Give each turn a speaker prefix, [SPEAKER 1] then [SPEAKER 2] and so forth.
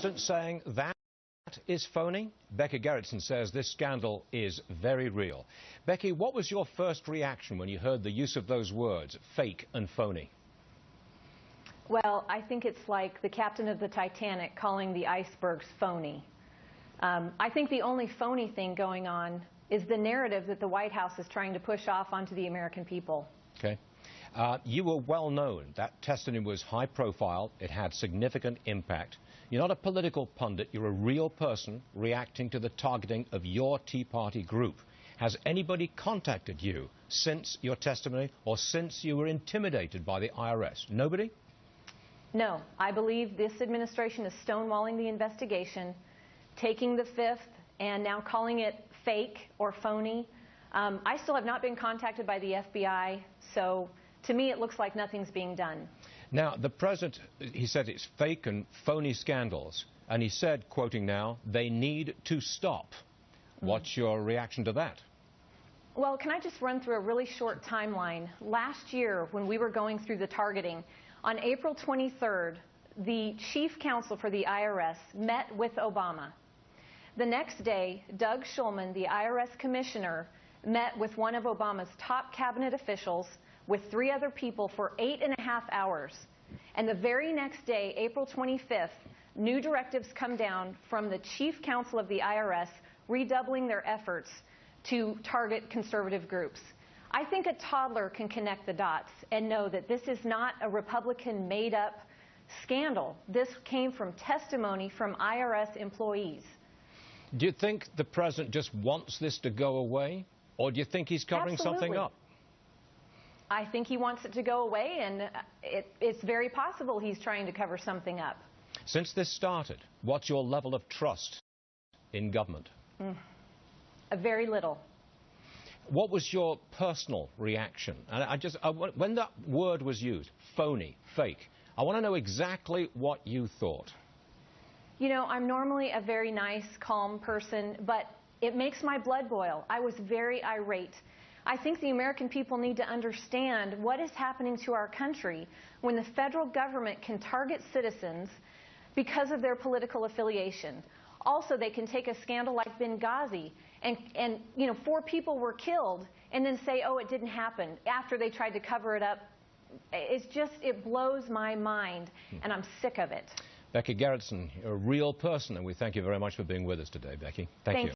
[SPEAKER 1] president saying that is phony? Becky Gerritson says this scandal is very real. Becky, what was your first reaction when you heard the use of those words, fake and phony?
[SPEAKER 2] Well, I think it's like the captain of the Titanic calling the icebergs phony. I think the only phony thing going on is the narrative that the White House is trying to push off onto the American people.
[SPEAKER 1] Okay. You were well known. That testimony was high profile. It had significant impact. You're not a political pundit. You're a real person reacting to the targeting of your Tea Party group. Has anybody contacted you since your testimony or since you were intimidated by the IRS? Nobody?
[SPEAKER 2] No. I believe this administration is stonewalling the investigation, taking the fifth, and now calling it fake or phony. I still have not been contacted by the FBI, so to me it looks like nothing's being done.
[SPEAKER 1] Now, the president, he said it's fake and phony scandals, and he said, quoting now, they need to stop. What's your reaction to that?
[SPEAKER 2] Well, can I just run through a really short timeline? Last year, when we were going through the targeting, on April 23rd, the chief counsel for the IRS met with Obama. The next day, Doug Shulman, the IRS commissioner, met with one of Obama's top cabinet officials with 3 other people for 8.5 hours. And the very next day, April 25th, new directives come down from the chief counsel of the IRS, redoubling their efforts to target conservative groups. I think a toddler can connect the dots and know that this is not a Republican made-up scandal. This came from testimony from IRS employees.
[SPEAKER 1] Do you think the president just wants this to go away, or do you think he's covering something up?
[SPEAKER 2] I think he wants it to go away, and it's very possible he's trying to cover something up.
[SPEAKER 1] Since this started, what's your level of trust in government?
[SPEAKER 2] Very little.
[SPEAKER 1] What was your personal reaction? And when that word was used, phony, fake, I want to know exactly what you thought.
[SPEAKER 2] You know, I'm normally a very nice, calm person, but it makes my blood boil. I was very irate. I think the American people need to understand what is happening to our country when the federal government can target citizens because of their political affiliation. Also, they can take a scandal like Benghazi and 4 people were killed and then say, oh, it didn't happen after they tried to cover it up. It blows my mind, and I'm sick of it.
[SPEAKER 1] Becky Gerritson, you're a real person, and we thank you very much for being with us today, Becky. Thank you.